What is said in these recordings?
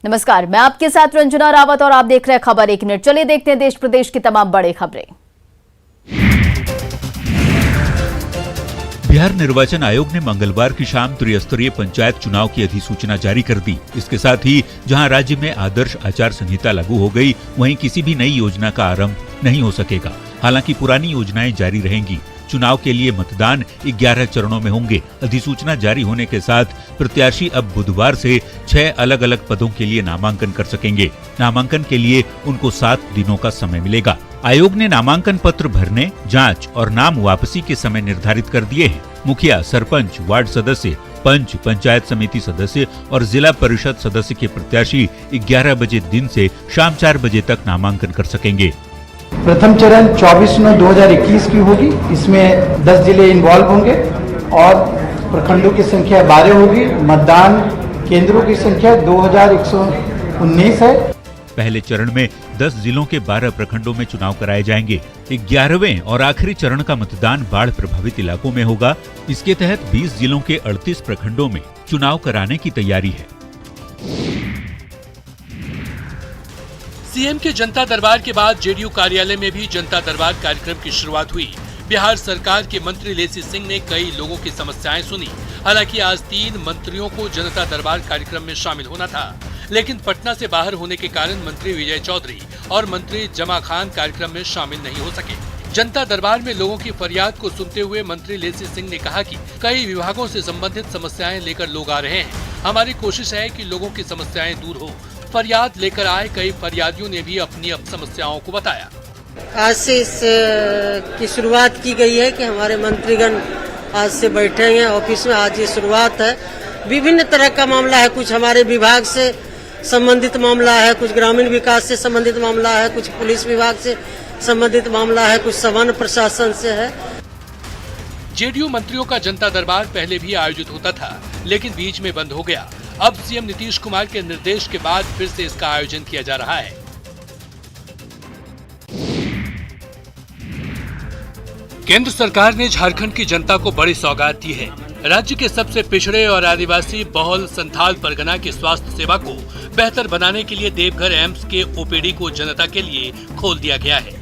नमस्कार, मैं आपके साथ रंजना रावत और आप देख रहे हैं खबर एक मिनट। चलिए देखते हैं देश प्रदेश की तमाम बड़ी खबरें। बिहार निर्वाचन आयोग ने मंगलवार की शाम त्रिस्तरीय पंचायत चुनाव की अधिसूचना जारी कर दी। इसके साथ ही जहां राज्य में आदर्श आचार संहिता लागू हो गई, वहीं किसी भी नई योजना का आरंभ नहीं हो सकेगा। हालांकि पुरानी योजनाएं जारी रहेंगी। चुनाव के लिए मतदान 11 चरणों में होंगे। अधिसूचना जारी होने के साथ प्रत्याशी अब बुधवार से 6 अलग अलग पदों के लिए नामांकन कर सकेंगे। नामांकन के लिए उनको 7 दिनों का समय मिलेगा। आयोग ने नामांकन पत्र भरने, जांच और नाम वापसी के समय निर्धारित कर दिए हैं। मुखिया, सरपंच, वार्ड सदस्य, पंच, पंचायत समिति सदस्य और जिला परिषद सदस्य के प्रत्याशी 11 बजे दिन से शाम 4 बजे तक नामांकन कर सकेंगे। प्रथम चरण 24/9/2021 की होगी। इसमें 10 जिले इन्वॉल्व होंगे और प्रखंडों की संख्या 12 होगी। मतदान केंद्रों की संख्या 2119 है। पहले चरण में 10 जिलों के 12 प्रखंडों में चुनाव कराए जाएंगे। 11वें और आखिरी चरण का मतदान बाढ़ प्रभावित इलाकों में होगा। इसके तहत 20 जिलों के 38 प्रखंडों में चुनाव कराने की तैयारी है। सीएम के जनता दरबार के बाद जेडीयू कार्यालय में भी जनता दरबार कार्यक्रम की शुरुआत हुई। बिहार सरकार के मंत्री लेसी सिंह ने कई लोगों की समस्याएं सुनी। हालांकि आज 3 मंत्रियों को जनता दरबार कार्यक्रम में शामिल होना था, लेकिन पटना से बाहर होने के कारण मंत्री विजय चौधरी और मंत्री जमा खान कार्यक्रम में शामिल नहीं हो सके। जनता दरबार में लोगों की फरियाद को सुनते हुए मंत्री लेसी सिंह ने कहा कि कई विभागों से संबंधित समस्याएं लेकर लोग आ रहे हैं। हमारी कोशिश है कि लोगों की समस्याएं दूर हो। फरियाद लेकर आए कई फरियादियों ने भी अपनी समस्याओं को बताया। आज से इस की शुरुआत की गई है कि हमारे मंत्रीगण आज से बैठेंगे ऑफिस में। आज ये शुरुआत है। विभिन्न तरह का मामला है। कुछ हमारे विभाग से संबंधित मामला है, कुछ ग्रामीण विकास से संबंधित मामला है, कुछ पुलिस विभाग से संबंधित मामला है, कुछ सामान्य प्रशासन से है। जेडीयू मंत्रियों का जनता दरबार पहले भी आयोजित होता था, लेकिन बीच में बंद हो गया। अब सीएम नीतीश कुमार के निर्देश के बाद फिर से इसका आयोजन किया जा रहा है। केंद्र सरकार ने झारखंड की जनता को बड़ी सौगात दी है। राज्य के सबसे पिछड़े और आदिवासी बहुल संथाल परगना की स्वास्थ्य सेवा को बेहतर बनाने के लिए देवघर एम्स के ओपीडी को जनता के लिए खोल दिया गया है।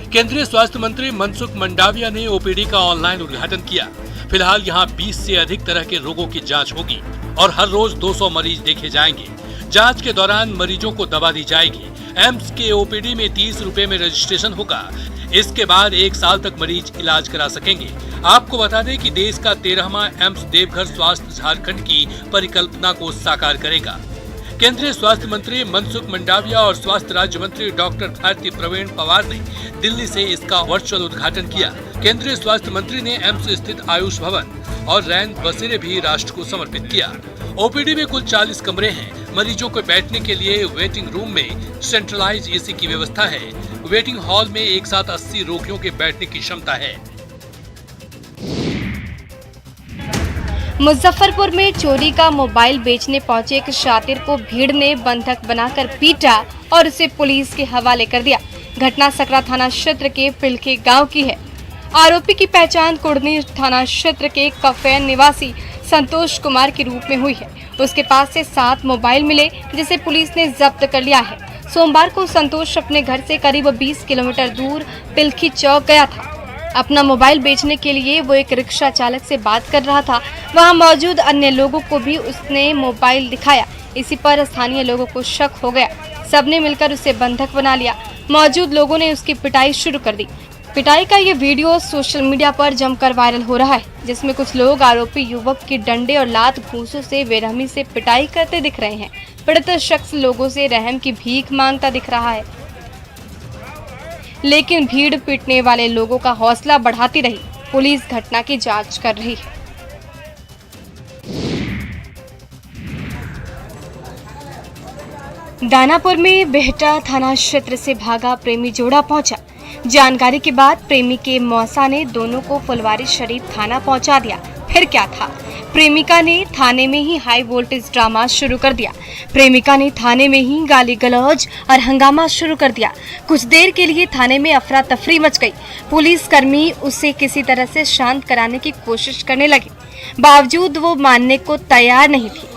केंद्रीय स्वास्थ्य मंत्री मनसुख मंडाविया ने ओपीडी का ऑनलाइन उद्घाटन किया। फिलहाल यहां 20 से अधिक तरह के रोगों की जांच होगी और हर रोज 200 मरीज देखे जाएंगे। जांच के दौरान मरीजों को दवा दी जाएगी। एम्स के ओपीडी में 30 रुपए में रजिस्ट्रेशन होगा। इसके बाद 1 साल तक मरीज इलाज करा सकेंगे। आपको बता दें कि देश का 13वां एम्स देवघर स्वास्थ्य झारखंड की परिकल्पना को साकार करेगा। केंद्रीय स्वास्थ्य मंत्री मनसुख मंडाविया और स्वास्थ्य राज्य मंत्री डॉक्टर भारती प्रवीण पवार ने दिल्ली से इसका वर्चुअल उद्घाटन किया। केंद्रीय स्वास्थ्य मंत्री ने एम्स स्थित आयुष भवन और रैन बसेरे भी राष्ट्र को समर्पित किया। ओपीडी में कुल 40 कमरे हैं। मरीजों को बैठने के लिए वेटिंग रूम में सेंट्रलाइज एसी की व्यवस्था है। वेटिंग हॉल में एक साथ 80 रोगियों के बैठने की क्षमता है। मुजफ्फरपुर में चोरी का मोबाइल बेचने पहुंचे एक शातिर को भीड़ ने बंधक बनाकर पीटा और उसे पुलिस के हवाले कर दिया। घटना सकरा थाना क्षेत्र के पिलखे गांव की है। आरोपी की पहचान कुड़नी थाना क्षेत्र के कफेन निवासी संतोष कुमार के रूप में हुई है। उसके पास से 7 मोबाइल मिले, जिसे पुलिस ने जब्त कर लिया है। सोमवार को संतोष अपने घर से करीब 20 किलोमीटर दूर पिलखी चौक गया था। अपना मोबाइल बेचने के लिए वो एक रिक्शा चालक से बात कर रहा था। वहां मौजूद अन्य लोगों को भी उसने मोबाइल दिखाया। इसी पर स्थानीय लोगों को शक हो गया। सबने मिलकर उसे बंधक बना लिया। मौजूद लोगों ने उसकी पिटाई शुरू कर दी। पिटाई का ये वीडियो सोशल मीडिया पर जमकर वायरल हो रहा है, जिसमें कुछ लोग आरोपी युवक की डंडे और लात घूंसों से बेरहमी से पिटाई करते दिख रहे हैं। पीड़ित शख्स लोगों से रहम की भीख मांगता दिख रहा है, लेकिन भीड़ पीटने वाले लोगों का हौसला बढ़ाती रही। पुलिस घटना की जांच कर रही है। दानापुर में बेहटा थाना क्षेत्र से भागा प्रेमी जोड़ा पहुंचा। जानकारी के बाद प्रेमी के मौसा ने दोनों को फुलवारी शरीफ थाना पहुंचा दिया। फिर क्या था, प्रेमिका ने थाने में ही हाई वोल्टेज ड्रामा शुरू कर दिया। प्रेमिका ने थाने में ही गाली गलौज और हंगामा शुरू कर दिया। कुछ देर के लिए थाने में अफरा तफरी मच गई। पुलिसकर्मी उसे किसी तरह से शांत कराने की कोशिश करने लगे, बावजूद वो मानने को तैयार नहीं थी।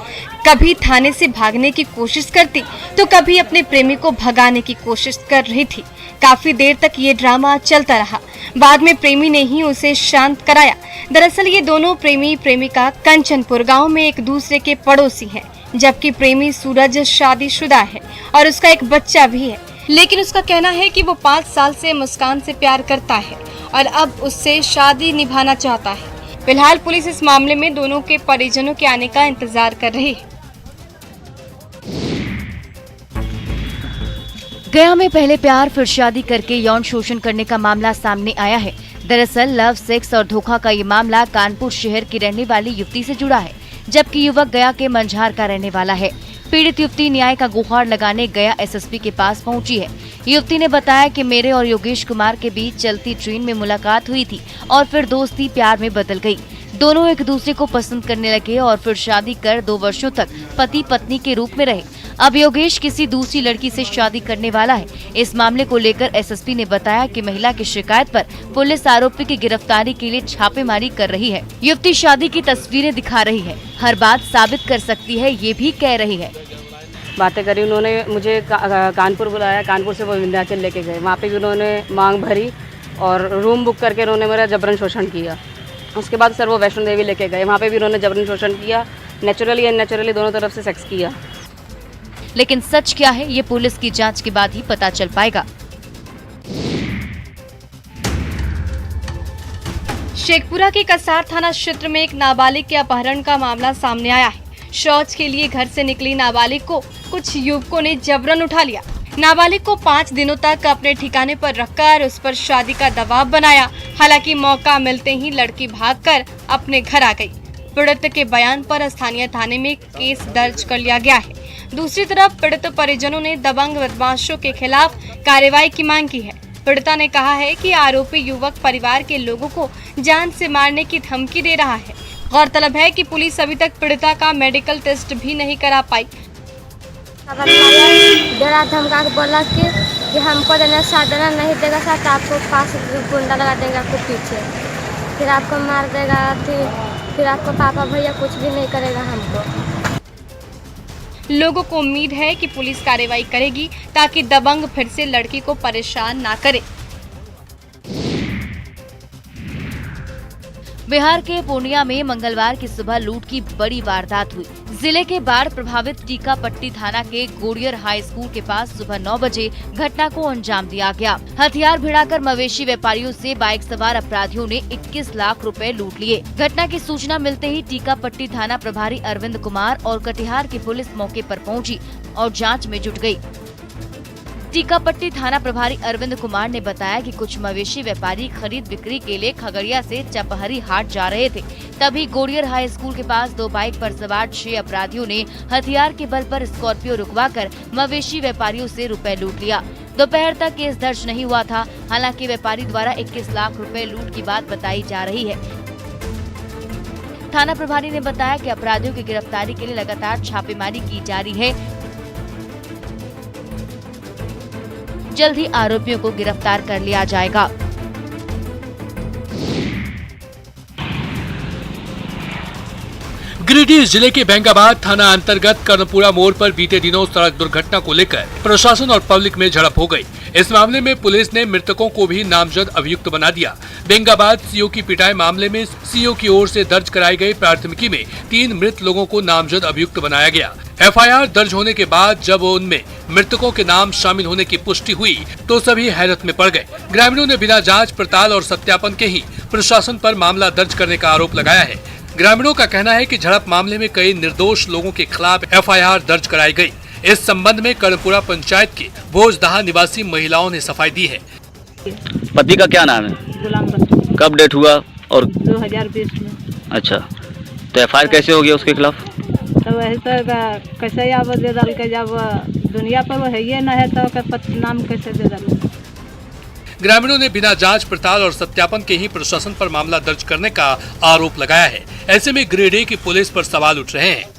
कभी थाने से भागने की कोशिश करती तो कभी अपने प्रेमी को भगाने की कोशिश कर रही थी। काफी देर तक ये ड्रामा चलता रहा। बाद में प्रेमी ने ही उसे शांत कराया। दरअसल ये दोनों प्रेमी प्रेमिका कंचनपुर गांव में एक दूसरे के पड़ोसी हैं, जबकि प्रेमी सूरज शादीशुदा है और उसका एक बच्चा भी है। लेकिन उसका कहना है कि वो 5 साल से मुस्कान से प्यार करता है और अब उससे शादी निभाना चाहता है। फिलहाल पुलिस इस मामले में दोनों के परिजनों के आने का इंतजार कर रही है। गया में पहले प्यार फिर शादी करके यौन शोषण करने का मामला सामने आया है। दरअसल लव, सेक्स और धोखा का ये मामला कानपुर शहर की रहने वाली युवती से जुड़ा है, जबकि युवक गया के मंझार का रहने वाला है। पीड़ित युवती न्याय का गुहार लगाने गया एसएसपी के पास पहुंची है। युवती ने बताया कि मेरे और योगेश कुमार के बीच चलती ट्रेन में मुलाकात हुई थी और फिर दोस्ती प्यार में बदल गई। दोनों एक दूसरे को पसंद करने लगे और फिर शादी कर 2 वर्षों तक पति पत्नी के रूप में रहे। अब योगेश किसी दूसरी लड़की से शादी करने वाला है। इस मामले को लेकर एसएसपी ने बताया कि महिला की शिकायत पर पुलिस आरोपी की गिरफ्तारी के लिए छापेमारी कर रही है। युवती शादी की तस्वीरें दिखा रही है, हर बात साबित कर सकती है, ये भी कह रही है। बातें करी उन्होंने, मुझे कानपुर बुलाया, कानपुर से वो विंध्याचल लेके गए। वहाँ पे भी उन्होंने मांग भरी और रूम बुक करके उन्होंने मेरा जबरन शोषण किया। उसके बाद सर वो वैष्णो देवी लेके गए, वहाँ पे भी उन्होंने जबरन शोषण किया, नेचुरली अननेचुरली दोनों तरफ से सेक्स किया। लेकिन सच क्या है ये पुलिस की जांच के बाद ही पता चल पाएगा। शेखपुरा के कसार थाना क्षेत्र में एक नाबालिग के अपहरण का मामला सामने आया है। शौच के लिए घर से निकली नाबालिग को कुछ युवकों ने जबरन उठा लिया। नाबालिग को 5 दिनों तक अपने ठिकाने पर रखकर उस पर शादी का दबाव बनाया। हालांकि मौका मिलते ही लड़की भागकर अपने घर आ गई। पीड़ित के बयान पर स्थानीय थाने में केस दर्ज कर लिया गया है। दूसरी तरफ पीड़ित परिजनों ने दबंग बदमाशों के खिलाफ कार्रवाई की मांग की है। पीड़िता ने कहा है कि आरोपी युवक परिवार के लोगों को जान से मारने की धमकी दे रहा है। गौरतलब है कि पुलिस अभी तक पीड़िता का मेडिकल टेस्ट भी नहीं करा पाई। डरा धमका के बोला कि हमको देना नहीं देगा साथ आपको पास गुंडा लगा देगा, आपको पीछे फिर आपको मार देगा, फिर आपको पापा भैया कुछ भी नहीं करेगा हमको। लोगों को उम्मीद है कि पुलिस कार्रवाई करेगी ताकि दबंग फिर से लड़की को परेशान ना करे। बिहार के पूर्णिया में मंगलवार की सुबह लूट की बड़ी वारदात हुई। जिले के बाढ़ प्रभावित टीकापट्टी थाना के गोड़ियर हाई स्कूल के पास सुबह 9 बजे घटना को अंजाम दिया गया। हथियार भिड़ाकर मवेशी व्यापारियों से बाइक सवार अपराधियों ने 21 लाख रुपए लूट लिए। घटना की सूचना मिलते ही टीकापट्टी थाना प्रभारी अरविंद कुमार और कटिहार की पुलिस मौके पर पहुंची और जांच में जुट गई। टीकापट्टी थाना प्रभारी अरविंद कुमार ने बताया कि कुछ मवेशी व्यापारी खरीद बिक्री के लिए खगड़िया से चपहरी हाट जा रहे थे। तभी गोड़ियर हाई स्कूल के पास 2 बाइक पर सवार 6 अपराधियों ने हथियार के बल पर स्कॉर्पियो रुकवाकर मवेशी व्यापारियों से रुपए लूट लिया। दोपहर तक केस दर्ज नहीं हुआ था। हालांकि व्यापारी द्वारा 21 लाख रुपए लूट की बात बताई जा रही है। थाना प्रभारी ने बताया कि अपराधियों की गिरफ्तारी के लिए लगातार छापेमारी की जा रही है। जल्द ही आरोपियों को गिरफ्तार कर लिया जाएगा। गिरिडीह जिले के बेंगाबाद थाना अंतर्गत कर्णपुरा मोड़ पर बीते दिनों सड़क दुर्घटना को लेकर प्रशासन और पब्लिक में झड़प हो गई। इस मामले में पुलिस ने मृतकों को भी नामजद अभियुक्त बना दिया। बेंगाबाद सीओ की पिटाई मामले में सीओ की ओर से दर्ज कराई गई प्राथमिकी में 3 मृत लोगों को नामजद अभियुक्त बनाया गया। एफआईआर दर्ज होने के बाद जब उनमें मृतकों के नाम शामिल होने की पुष्टि हुई तो सभी हैरत में पड़ गए। ग्रामीणों ने बिना जांच पड़ताल और सत्यापन के ही प्रशासन पर मामला दर्ज करने का आरोप लगाया है। ग्रामीणों का कहना है कि झड़प मामले में कई निर्दोष लोगों के खिलाफ एफआईआर दर्ज कराई गई। इस संबंध में कर्णपुरा पंचायत की भोजदहा निवासी महिलाओं ने सफाई दी है। पति का क्या नाम है? गुलाम रसूल। कब डेथ हुआ? और 2020 में। अच्छा, तो एफआईआर कैसे हो गया उसके खिलाफ? तो वही तो कैसे अब दे डाल के, जब दुनिया पर वो है ये न है तो नाम कैसे दे डाल। ग्रामीणों ने बिना जांच पड़ताल और सत्यापन के ही प्रशासन पर मामला दर्ज करने का आरोप लगाया है। ऐसे में गिरिडीह की पुलिस पर सवाल उठ रहे हैं।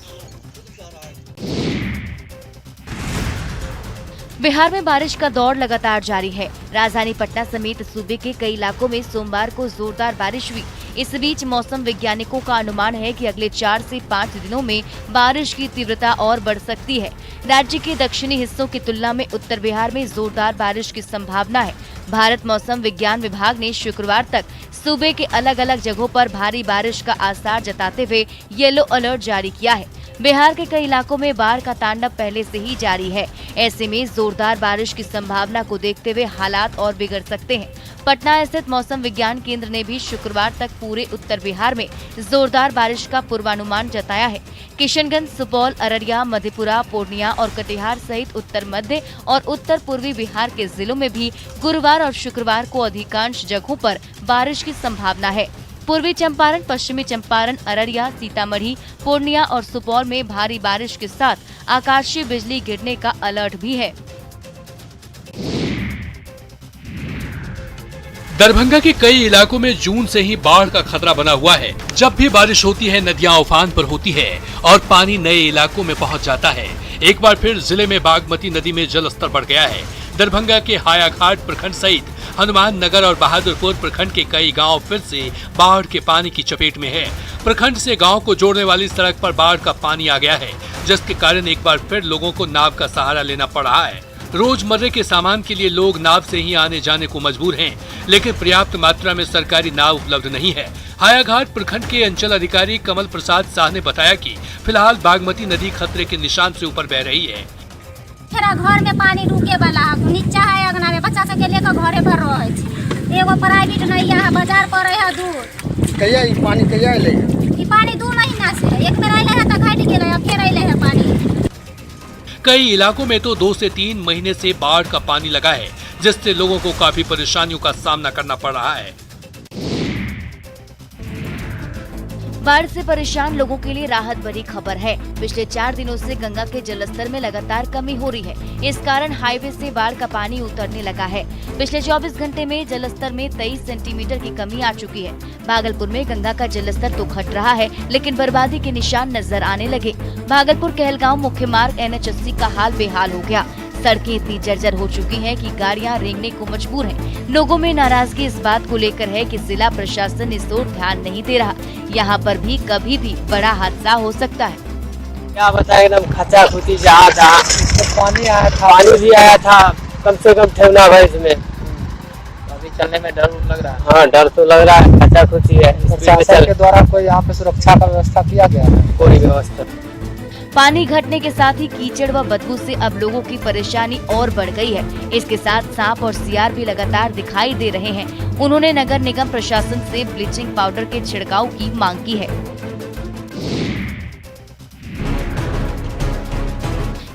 बिहार में बारिश का दौर लगातार जारी है। राजधानी पटना समेत सूबे के कई इलाकों में सोमवार को जोरदार बारिश हुई। इस बीच मौसम वैज्ञानिकों का अनुमान है कि अगले 4 से 5 दिनों में बारिश की तीव्रता और बढ़ सकती है। राज्य के दक्षिणी हिस्सों की तुलना में उत्तर बिहार में जोरदार बारिश की संभावना है। भारत मौसम विज्ञान विभाग ने शुक्रवार तक सूबे के अलग अलग जगहों पर भारी बारिश का आसार जताते हुए येलो अलर्ट जारी किया है। बिहार के कई इलाकों में बाढ़ का तांडव पहले से ही जारी है। ऐसे में जोरदार बारिश की संभावना को देखते हुए हालात और बिगड़ सकते हैं। पटना स्थित मौसम विज्ञान केंद्र ने भी शुक्रवार तक पूरे उत्तर बिहार में जोरदार बारिश का पूर्वानुमान जताया है। किशनगंज, सुपौल, अररिया, मधेपुरा, पूर्णिया और कटिहार सहित उत्तर मध्य और उत्तर पूर्वी बिहार के जिलों में भी गुरुवार और शुक्रवार को अधिकांश जगहों पर बारिश की संभावना है। पूर्वी चंपारण, पश्चिमी चंपारण, अररिया, सीतामढ़ी, पूर्णिया और सुपौल में भारी बारिश के साथ आकाशीय बिजली गिरने का अलर्ट भी है। दरभंगा के कई इलाकों में जून से ही बाढ़ का खतरा बना हुआ है। जब भी बारिश होती है नदियां उफान पर होती है और पानी नए इलाकों में पहुंच जाता है। एक बार फिर जिले में बागमती नदी में जल स्तर बढ़ गया है। दरभंगा के हायाघाट प्रखंड सहित हनुमान नगर और बहादुरपुर प्रखंड के कई गांव फिर से बाढ़ के पानी की चपेट में है। प्रखंड से गांव को जोड़ने वाली सड़क पर बाढ़ का पानी आ गया है, जिसके कारण एक बार फिर लोगों को नाव का सहारा लेना पड़ रहा है। रोजमर्रे के सामान के लिए लोग नाव से ही आने जाने को मजबूर हैं, लेकिन पर्याप्त मात्रा में सरकारी नाव उपलब्ध नहीं है। हायाघाट प्रखंड के अंचल अधिकारी कमल प्रसाद शाह ने बताया कि फिलहाल बागमती नदी खतरे के निशान से ऊपर बह रही है। घर में पानी रुके वाला नीचा है, अगना में बच्चा सब के लेकर घरे पर रहे छी। एगो प्राइवेट नहीं है, बाजार पर है दूर। कहिया ई पानी कहिया आइले? ई पानी 2 महीना से एक बेर आइले है त घट गेले, अब फिर आइले है पानी। कई इलाकों में तो 2 से 3 महीने से बाढ़ का पानी लगा है, जिससे लोगों को काफी परेशानियों का सामना करना पड़ रहा है। बाढ़ से परेशान लोगों के लिए राहत भरी खबर है। पिछले 4 दिनों से गंगा के जलस्तर में लगातार कमी हो रही है। इस कारण हाईवे से बाढ़ का पानी उतरने लगा है। पिछले 24 घंटे में जलस्तर में 23 सेंटीमीटर की कमी आ चुकी है। भागलपुर में गंगा का जलस्तर तो घट रहा है, लेकिन बर्बादी के निशान नजर आने लगे। भागलपुर कहलगांव मुख्य मार्ग NH 80 का हाल बेहाल हो गया। सड़कें इतनी जर्जर हो चुकी हैं कि गाड़ियां रेंगने को मजबूर हैं। लोगों में नाराजगी इस बात को लेकर है कि जिला प्रशासन इस ओर ध्यान नहीं दे रहा। यहाँ पर भी कभी भी बड़ा हादसा हो सकता है। क्या बताए, एकदम खचा खुची जहाँ तो पानी आया था, पानी भी आया था। कम से कम ठेवना भाई इसमें अभी चलने में डर लग रहा है। हाँ, डर तो लग रहा है, खचा खुची है। प्रशासन के द्वारा कोई यहाँ पे सुरक्षा का व्यवस्था किया गया है? कोई व्यवस्था। पानी घटने के साथ ही कीचड़ व बदबू से अब लोगों की परेशानी और बढ़ गई है। इसके साथ सांप और सियार भी लगातार दिखाई दे रहे हैं। उन्होंने नगर निगम प्रशासन से ब्लीचिंग पाउडर के छिड़काव की मांग की है।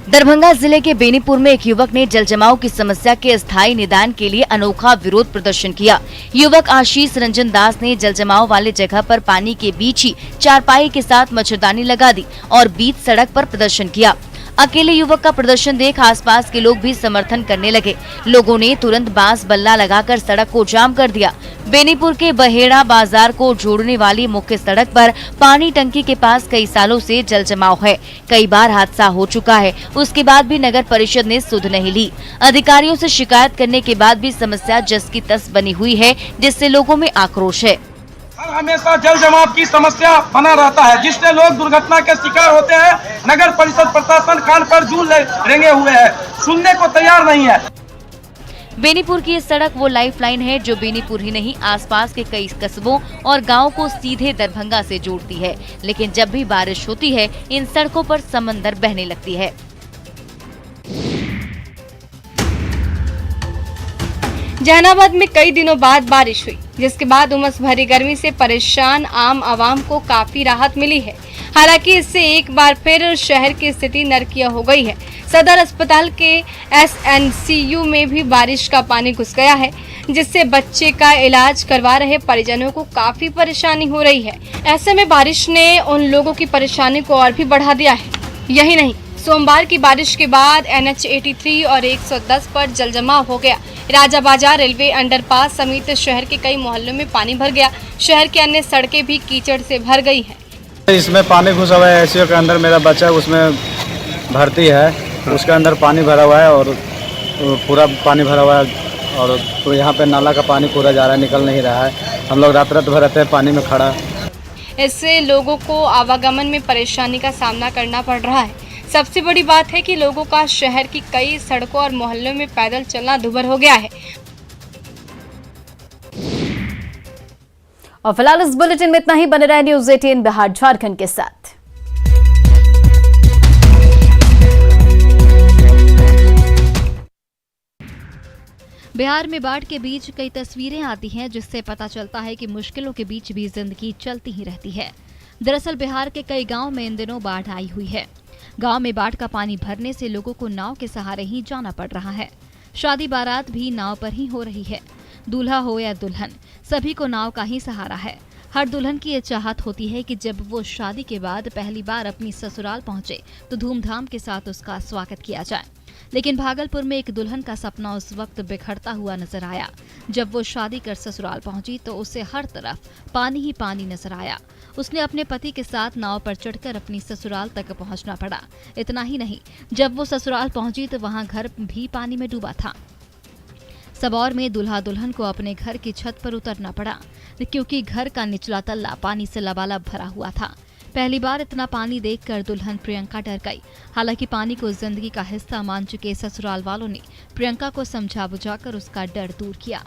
दरभंगा जिले के बेनीपुर में एक युवक ने जलजमाव की समस्या के स्थायी निदान के लिए अनोखा विरोध प्रदर्शन किया। युवक आशीष रंजन दास ने जलजमाव वाले जगह पर पानी के बीच ही चारपाई के साथ मच्छरदानी लगा दी और बीच सड़क पर प्रदर्शन किया। अकेले युवक का प्रदर्शन देख आसपास के लोग भी समर्थन करने लगे। लोगों ने तुरंत बांस बल्ला लगाकर सड़क को जाम कर दिया। बेनीपुर के बहेड़ा बाजार को जोड़ने वाली मुख्य सड़क पर पानी टंकी के पास कई सालों से जल जमाव है। कई बार हादसा हो चुका है, उसके बाद भी नगर परिषद ने सुध नहीं ली। अधिकारियों से शिकायत करने के बाद भी समस्या जस की तस बनी हुई है, जिससे लोगों में आक्रोश है। हमेशा जल जमाव की समस्या बना रहता है, जिससे लोग दुर्घटना के शिकार होते हैं। नगर परिषद प्रशासन कान पर जूं रेंगे हुए है, सुनने को तैयार नहीं है। बेनीपुर की ये सड़क वो लाइफलाइन है जो बेनीपुर ही नहीं आसपास के कई कस्बों और गांवों को सीधे दरभंगा से जोड़ती है। लेकिन जब भी बारिश होती है, इन सड़कों पर समंदर बहने लगती है। जहानाबाद में कई दिनों बाद बारिश हुई, जिसके बाद उमस भरी गर्मी से परेशान आम आवाम को काफी राहत मिली है। हालांकि इससे एक बार फिर शहर की स्थिति नरकीय हो गई है। सदर अस्पताल के SNCU में भी बारिश का पानी घुस गया है, जिससे बच्चे का इलाज करवा रहे परिजनों को काफी परेशानी हो रही है। ऐसे में बारिश ने उन लोगों की परेशानी को और भी बढ़ा दिया है। यही नहीं, सोमवार की बारिश के बाद NH 83 और 110 पर जलजमाव हो गया। राजा बाजार रेलवे अंडरपास समेत शहर के कई मोहल्लों में पानी भर गया। शहर की अन्य सड़कें भी कीचड़ से भर गई हैं। इसमें पानी घुसा हुआ है। ICU के अंदर मेरा बच्चा उसमें भर्ती है, उसके अंदर पानी भरा हुआ है और पूरा पानी भरा हुआ है और तो यहाँ पे नाला का पानी पूरा जा रहा है, निकल नहीं रहा है। हम लोग रात भर रहते हैं पानी में खड़ा। इससे लोगों को आवागमन में परेशानी का सामना करना पड़ रहा है। सबसे बड़ी बात है कि लोगों का शहर की कई सड़कों और मोहल्लों में पैदल चलना दूभर हो गया है। और फिलहाल इस बुलेटिन में इतना ही। बने रहे न्यूज़ 18 बिहार झारखंड के साथ। बिहार में बाढ़ के बीच कई तस्वीरें आती हैं, जिससे पता चलता है कि मुश्किलों के बीच भी जिंदगी चलती ही रहती है। दरअसल बिहार के कई गांव में इन दिनों बाढ़ आई हुई है। गांव में बाढ़ का पानी भरने से लोगों को नाव के सहारे ही जाना पड़ रहा है। शादी बारात भी नाव पर ही हो रही है। दूल्हा हो या दुल्हन, सभी को नाव का ही सहारा है। हर दुल्हन की ये चाहत होती है कि जब वो शादी के बाद पहली बार अपनी ससुराल पहुंचे तो धूमधाम के साथ उसका स्वागत किया जाए। लेकिन भागलपुर में एक दुल्हन का सपना उस वक्त बिखरता हुआ नजर आया जब वो शादी कर ससुराल पहुंची तो उसे हर तरफ पानी ही पानी नजर आया। उसने अपने पति के साथ नाव पर चढ़कर अपनी ससुराल तक पहुंचना पड़ा। इतना ही नहीं, जब वो ससुराल पहुंची तो वहां घर भी पानी में डूबा था। सबौर में दूल्हा दुल्हन को अपने घर की छत पर उतरना पड़ा क्योंकि घर का निचला तल्ला पानी से लबालब भरा हुआ था। पहली बार इतना पानी देखकर दुल्हन प्रियंका डर गई। हालांकि पानी को जिंदगी का हिस्सा मान चुके ससुराल वालों ने प्रियंका को समझा बुझाकर उसका डर दूर किया।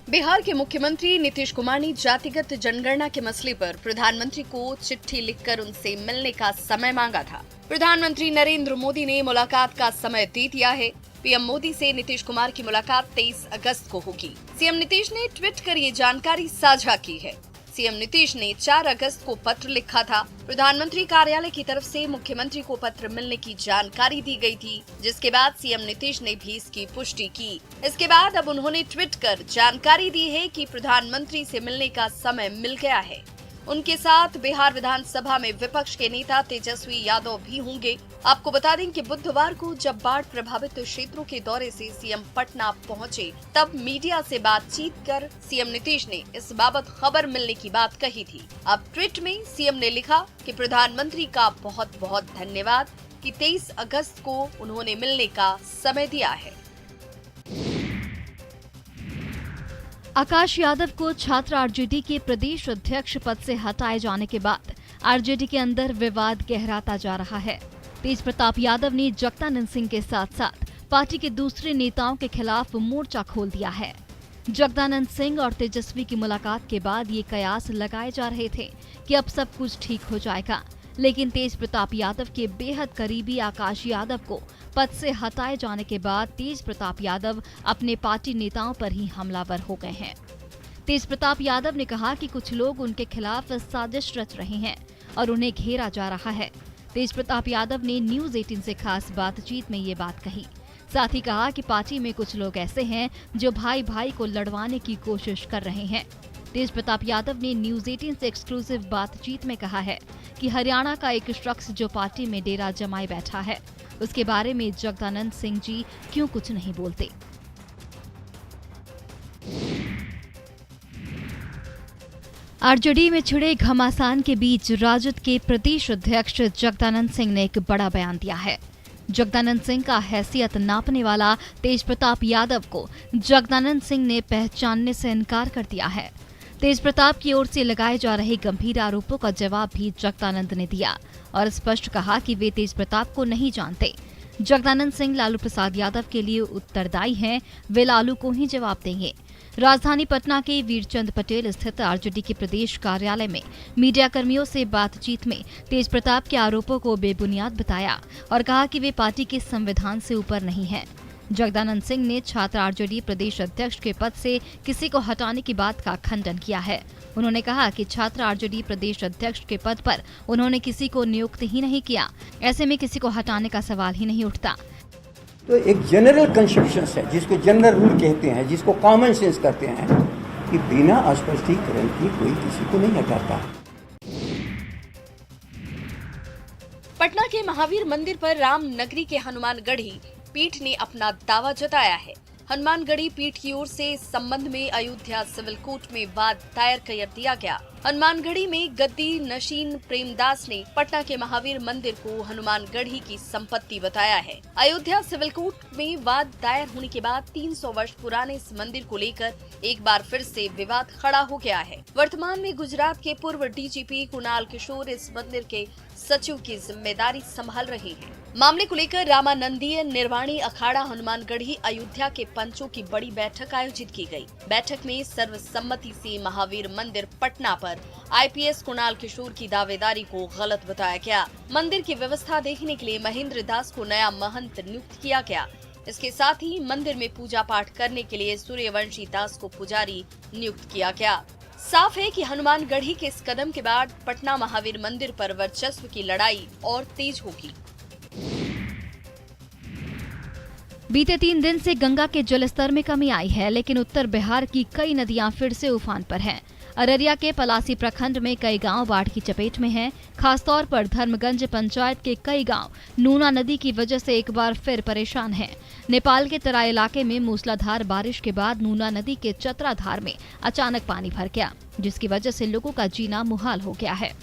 बिहार के मुख्यमंत्री नीतीश कुमार ने जातिगत जनगणना के मसले पर प्रधानमंत्री को चिट्ठी लिखकर उनसे मिलने का समय मांगा था। प्रधानमंत्री नरेंद्र मोदी ने मुलाकात का समय दे दिया है। पीएम मोदी से नीतीश कुमार की मुलाकात 23 अगस्त को होगी। सीएम नीतीश ने ट्वीट कर ये जानकारी साझा की है। सीएम नीतीश ने 4 अगस्त को पत्र लिखा था। प्रधानमंत्री कार्यालय की तरफ से मुख्यमंत्री को पत्र मिलने की जानकारी दी गई थी, जिसके बाद सीएम नीतीश ने भी इसकी पुष्टि की। इसके बाद अब उन्होंने ट्वीट कर जानकारी दी है कि प्रधानमंत्री से मिलने का समय मिल गया है। उनके साथ बिहार विधानसभा में विपक्ष के नेता तेजस्वी यादव भी होंगे। आपको बता दें कि बुधवार को जब बाढ़ प्रभावित क्षेत्रों के दौरे से सीएम पटना पहुंचे, तब मीडिया से बातचीत कर सीएम नीतीश ने इस बाबत खबर मिलने की बात कही थी। अब ट्वीट में सीएम ने लिखा कि प्रधानमंत्री का बहुत बहुत धन्यवाद कि 23 अगस्त को उन्होंने मिलने का समय दिया है। आकाश यादव को छात्र आरजेडी के प्रदेश अध्यक्ष पद से हटाए जाने के बाद आरजेडी के अंदर विवाद गहराता जा रहा है। तेज प्रताप यादव ने जगदानंद सिंह के साथ साथ पार्टी के दूसरे नेताओं के खिलाफ मोर्चा खोल दिया है। जगदानंद सिंह और तेजस्वी की मुलाकात के बाद ये कयास लगाए जा रहे थे कि अब सब कुछ ठीक हो जाएगा, लेकिन तेज प्रताप यादव के बेहद करीबी आकाश यादव को पद से हटाए जाने के बाद तेज प्रताप यादव अपने पार्टी नेताओं पर ही हमलावर हो गए हैं। तेज प्रताप यादव ने कहा कि कुछ लोग उनके खिलाफ साजिश रच रहे हैं और उन्हें घेरा जा रहा है। तेज प्रताप यादव ने न्यूज़ 18 से खास बातचीत में ये बात कही। साथ ही कहा कि पार्टी में कुछ लोग ऐसे हैं जो भाई भाई को लड़वाने की कोशिश कर रहे हैं। तेज प्रताप यादव ने न्यूज़ 18 से एक्सक्लूसिव बातचीत में कहा है कि हरियाणा का एक शख्स जो पार्टी में डेरा जमाए बैठा है, उसके बारे में जगदानंद सिंह जी क्यों कुछ नहीं बोलते। आरजेडी में छिड़े घमासान के बीच राजद के प्रदेश अध्यक्ष जगदानंद सिंह ने एक बड़ा बयान दिया है। जगदानंद सिंह का हैसियत नापने वाला तेज प्रताप यादव को जगदानंद सिंह ने पहचानने से इनकार कर दिया है। तेज प्रताप की ओर से लगाए जा रहे गंभीर आरोपों का जवाब भी जगदानंद ने दिया और स्पष्ट कहा कि वे तेज प्रताप को नहीं जानते। जगदानंद सिंह लालू प्रसाद यादव के लिए उत्तरदायी हैं, वे लालू को ही जवाब देंगे। राजधानी पटना के वीरचंद पटेल स्थित आरजेडी के प्रदेश कार्यालय में मीडिया कर्मियों से बातचीत में तेज प्रताप के आरोपों को बेबुनियाद बताया और कहा कि वे पार्टी के संविधान से ऊपर नहीं हैं। जगदानंद सिंह ने छात्र आरजेडी प्रदेश अध्यक्ष के पद से किसी को हटाने की बात का खंडन किया है। उन्होंने कहा कि छात्र आरजेडी प्रदेश अध्यक्ष के पद पर उन्होंने किसी को नियुक्त ही नहीं किया, ऐसे में किसी को हटाने का सवाल ही नहीं उठता। तो एक जनरल कंसेप्शन है जिसको जनरल रूल कहते हैं, जिसको कॉमन सेंस कहते हैं कि बिना स्पष्टीकरण की कोई किसी को नहीं हटाता। पटना के महावीर मंदिर पर राम नगरी के हनुमानगढ़ी पीठ ने अपना दावा जताया है। हनुमानगढ़ी पीठ की ओर से इस संबंध में अयोध्या सिविल कोर्ट में वाद दायर कर दिया गया। हनुमानगढ़ी में गद्दी नशीन प्रेमदास ने पटना के महावीर मंदिर को हनुमानगढ़ी की संपत्ति बताया है। अयोध्या सिविल कोर्ट में वाद दायर होने के बाद 300 वर्ष पुराने इस मंदिर को लेकर एक बार फिर से विवाद खड़ा हो गया है। वर्तमान में गुजरात के पूर्व डीजीपी कुणाल किशोर इस मंदिर के सचिव की जिम्मेदारी संभाल रहे हैं। मामले को लेकर रामानंदीय निर्वाणी अखाड़ा हनुमानगढ़ी अयोध्या के पंचों की बड़ी बैठक आयोजित की गई। बैठक में सर्वसम्मति से महावीर मंदिर पटना पर आईपीएस कुणाल किशोर की दावेदारी को गलत बताया गया। मंदिर की व्यवस्था देखने के लिए महेंद्र दास को नया महंत नियुक्त किया गया। इसके साथ ही मंदिर में पूजा पाठ करने के लिए सूर्यवंशी दास को पुजारी नियुक्त किया गया। साफ है कि हनुमानगढ़ी के इस कदम के बाद पटना महावीर मंदिर पर वर्चस्व की लड़ाई और तेज होगी। बीते 3 दिन से गंगा के जलस्तर में कमी आई है, लेकिन उत्तर बिहार की कई नदियां फिर से उफान पर हैं। अररिया के पलासी प्रखंड में कई गांव बाढ़ की चपेट में हैं। खासतौर पर धर्मगंज पंचायत के कई गांव नूना नदी की वजह से एक बार फिर परेशान हैं। नेपाल के तराई इलाके में मूसलाधार बारिश के बाद नूना नदी के चतराधार में अचानक पानी भर गया, जिसकी वजह से लोगों का जीना मुहाल हो गया है।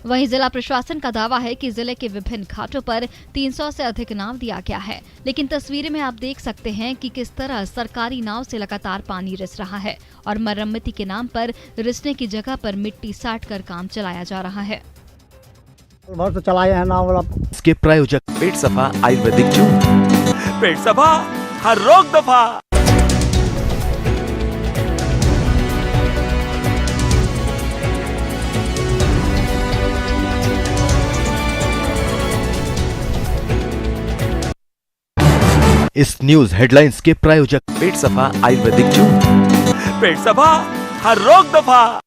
वहीं जिला प्रशासन का दावा है कि जिले के विभिन्न घाटों पर 300 से अधिक नाव दिया गया है, लेकिन तस्वीरें में आप देख सकते हैं कि किस तरह सरकारी नाव से लगातार पानी रिस रहा है और मरम्मती के नाम पर रिसने की जगह पर मिट्टी साट कर काम चलाया जा रहा है। बहुत तो चलाए हैं नाव वाला। इसके प्रायोजक पेट सफा आयुर्वेदिक जून। पेट सफा, हर रोग दफा। इस न्यूज हेडलाइंस के प्रायोजक पेट सफा आयुर्वेदिक जून। पेट सफा, हर रोग दफा।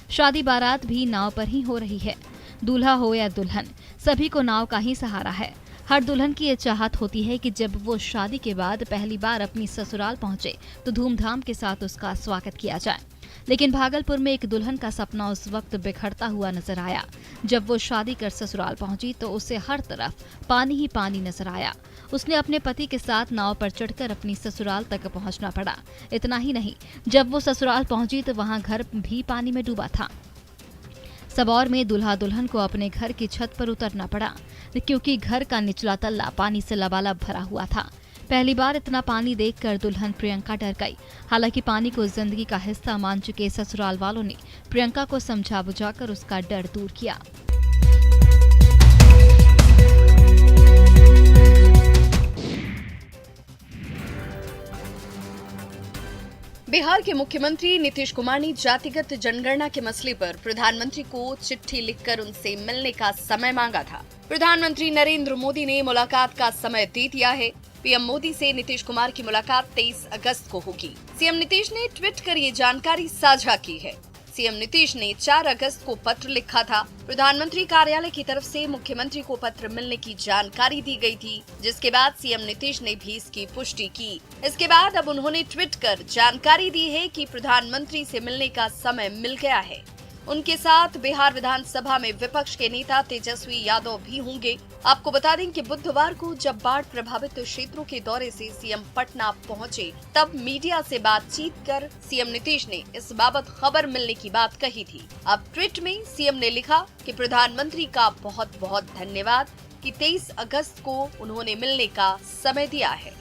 शादी बारात भी नाव पर ही हो रही है। दूल्हा हो या दुल्हन, सभी को नाव का ही सहारा है। हर दुल्हन की ये चाहत होती है कि जब वो शादी के बाद पहली बार अपनी ससुराल पहुंचे तो धूमधाम के साथ उसका स्वागत किया जाए। लेकिन भागलपुर में एक दुल्हन का सपना उस वक्त बिखरता हुआ नजर आया जब वो शादी कर ससुराल पहुंची तो उसे हर तरफ पानी ही पानी नजर आया। उसने अपने पति के साथ नाव पर चढ़कर अपनी ससुराल तक पहुंचना पड़ा। इतना ही नहीं, जब वो ससुराल पहुंची तो वहां घर भी पानी में डूबा था। सबौर में दूल्हा दुल्हन को अपने घर की छत पर उतरना पड़ा क्योंकि घर का निचला तल्ला पानी से लबालब भरा हुआ था। पहली बार इतना पानी देखकर दुल्हन प्रियंका डर गई। हालांकि पानी को जिंदगी का हिस्सा मान चुके ससुराल वालों ने प्रियंका को समझा बुझाकर उसका डर दूर किया। बिहार के मुख्यमंत्री नीतीश कुमार ने जातिगत जनगणना के मसले पर प्रधानमंत्री को चिट्ठी लिखकर उनसे मिलने का समय मांगा था। प्रधानमंत्री नरेंद्र मोदी ने मुलाकात का समय दे दिया है। पीएम मोदी से नीतीश कुमार की मुलाकात 23 अगस्त को होगी। सीएम नीतीश ने ट्वीट कर ये जानकारी साझा की है। सीएम नीतीश ने 4 अगस्त को पत्र लिखा था। प्रधानमंत्री कार्यालय की तरफ से मुख्यमंत्री को पत्र मिलने की जानकारी दी गई थी, जिसके बाद सीएम नीतीश ने भी इसकी पुष्टि की। इसके बाद अब उन्होंने ट्वीट कर जानकारी दी है कि प्रधानमंत्री से मिलने का समय मिल गया है। उनके साथ बिहार विधानसभा में विपक्ष के नेता तेजस्वी यादव भी होंगे। आपको बता दें कि बुधवार को जब बाढ़ प्रभावित क्षेत्रों के दौरे से सीएम पटना पहुंचे, तब मीडिया से बातचीत कर सीएम नीतीश ने इस बाबत खबर मिलने की बात कही थी। अब ट्वीट में सीएम ने लिखा कि प्रधानमंत्री का बहुत बहुत धन्यवाद कि 23 अगस्त को उन्होंने मिलने का समय दिया है।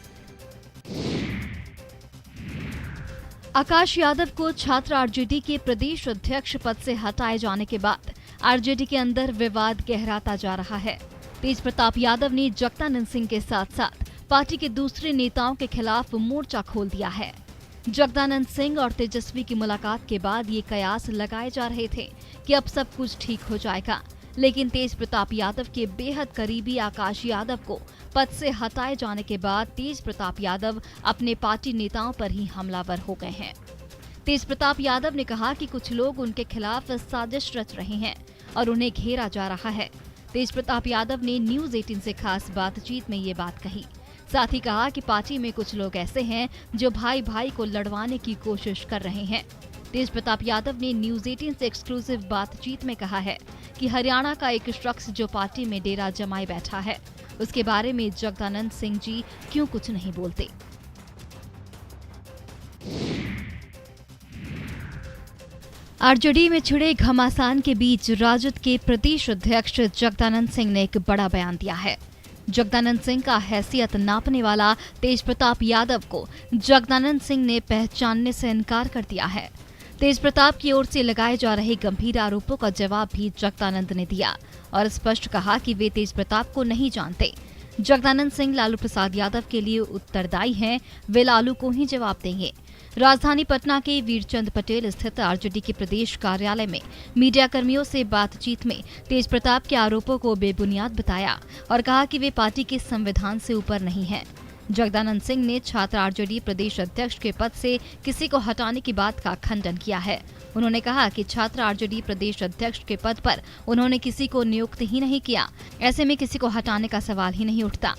आकाश यादव को छात्र आरजेडी के प्रदेश अध्यक्ष पद से हटाए जाने के बाद आरजेडी के अंदर विवाद गहराता जा रहा है। तेज प्रताप यादव ने जगदानंद सिंह के साथ साथ पार्टी के दूसरे नेताओं के खिलाफ मोर्चा खोल दिया है। जगदानंद सिंह और तेजस्वी की मुलाकात के बाद ये कयास लगाए जा रहे थे कि अब सब कुछ ठीक हो जाएगा, लेकिन तेज प्रताप यादव के बेहद करीबी आकाश यादव को पद से हटाए जाने के बाद तेज प्रताप यादव अपने पार्टी नेताओं पर ही हमलावर हो गए हैं। तेज प्रताप यादव ने कहा कि कुछ लोग उनके खिलाफ साजिश रच रहे हैं और उन्हें घेरा जा रहा है। तेज प्रताप यादव ने न्यूज 18 से खास बातचीत में ये बात कही। साथ ही कहा कि पार्टी में कुछ लोग ऐसे हैं जो भाई भाई को लड़वाने की कोशिश कर रहे हैं। तेज प्रताप यादव ने न्यूज 18 से एक्सक्लूसिव बातचीत में कहा है कि हरियाणा का एक शख्स जो पार्टी में डेरा जमाए बैठा है, उसके बारे में जगदानंद सिंह जी क्यों कुछ नहीं बोलते। आरजेडी में छिड़े घमासान के बीच राजद के प्रदेश अध्यक्ष जगदानंद सिंह ने एक बड़ा बयान दिया है। जगदानंद सिंह का हैसियत नापने वाला तेज प्रताप यादव को जगदानंद सिंह ने पहचानने से इनकार कर दिया है। तेज प्रताप की ओर से लगाए जा रहे गंभीर आरोपों का जवाब भी जगदानंद ने दिया और स्पष्ट कहा कि वे तेज प्रताप को नहीं जानते। जगदानंद सिंह लालू प्रसाद यादव के लिए उत्तरदायी हैं, वे लालू को ही जवाब देंगे। राजधानी पटना के वीरचंद पटेल स्थित आरजेडी के प्रदेश कार्यालय में मीडिया कर्मियों से बातचीत में तेज प्रताप के आरोपों को बेबुनियाद बताया और कहा कि वे पार्टी के संविधान से ऊपर नहीं हैं। जगदानंद सिंह ने छात्र आरजेडी प्रदेश अध्यक्ष के पद से किसी को हटाने की बात का खंडन किया है। उन्होंने कहा कि छात्र आरजेडी प्रदेश अध्यक्ष के पद पर उन्होंने किसी को नियुक्त ही नहीं किया, ऐसे में किसी को हटाने का सवाल ही नहीं उठता।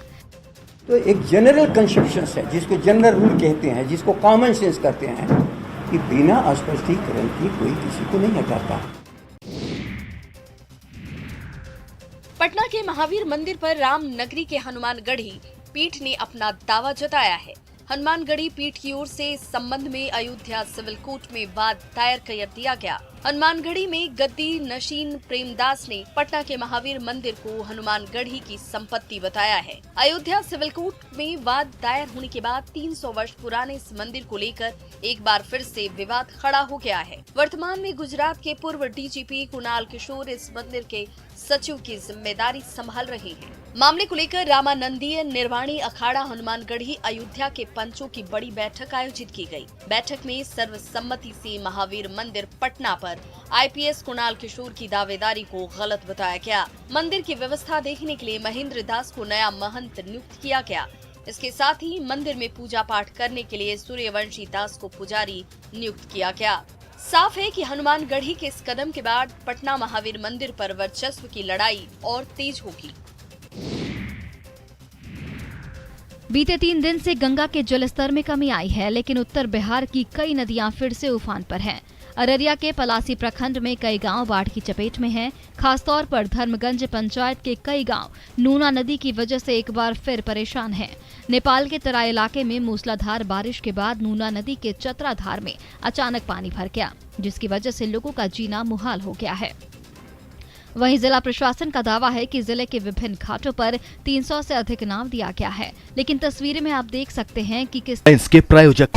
तो एक जनरल कंसेप्शन है जिसको जनरल रूल कहते हैं, जिसको कॉमन सेंस कहते हैं, कि बिना स्पष्टीकरण की कोई किसी को नहीं हटाता। पटना के महावीर मंदिर पर रामनगरी के हनुमानगढ़ी पीठ ने अपना दावा जताया है। हनुमानगढ़ी पीठ की ओर से इस संबंध में अयोध्या सिविल कोर्ट में वाद दायर कर दिया गया। हनुमानगढ़ी में गद्दी नशीन प्रेमदास ने पटना के महावीर मंदिर को हनुमानगढ़ी की संपत्ति बताया है। अयोध्या सिविल कोर्ट में वाद दायर होने के बाद 300 वर्ष पुराने इस मंदिर को लेकर एक बार फिर से विवाद खड़ा हो गया है। वर्तमान में गुजरात के पूर्व डीजीपी कुणाल किशोर इस मंदिर के सचिव की जिम्मेदारी संभाल रहे हैं। मामले को लेकर रामानंदीय निर्वाणी अखाड़ा हनुमानगढ़ी अयोध्या के पंचों की बड़ी बैठक आयोजित की गई। बैठक में सर्वसम्मति से महावीर मंदिर पटना पर आईपीएस कुणाल किशोर की दावेदारी को गलत बताया गया। मंदिर की व्यवस्था देखने के लिए महेंद्र दास को नया महंत नियुक्त किया गया। इसके साथ ही मंदिर में पूजा पाठ करने के लिए सूर्यवंशी दास को पुजारी नियुक्त किया गया। साफ है कि हनुमानगढ़ी के इस कदम के बाद पटना महावीर मंदिर पर वर्चस्व की लड़ाई और तेज होगी। बीते 3 दिन से गंगा के जलस्तर में कमी आई है, लेकिन उत्तर बिहार की कई नदियां फिर से उफान पर हैं। अररिया के पलासी प्रखंड में कई गांव बाढ़ की चपेट में हैं। खासतौर पर धर्मगंज पंचायत के कई गांव नूना नदी की वजह से एक बार फिर परेशान हैं। नेपाल के तराई इलाके में मूसलाधार बारिश के बाद नूना नदी के चतराधार में अचानक पानी भर गया, जिसकी वजह से लोगों का जीना मुहाल हो गया है। वहीं जिला प्रशासन का दावा है कि जिले के विभिन्न घाटों पर 300 से अधिक नाव दिया गया है, लेकिन तस्वीरें में आप देख सकते हैं कि किस इसके प्रायोजक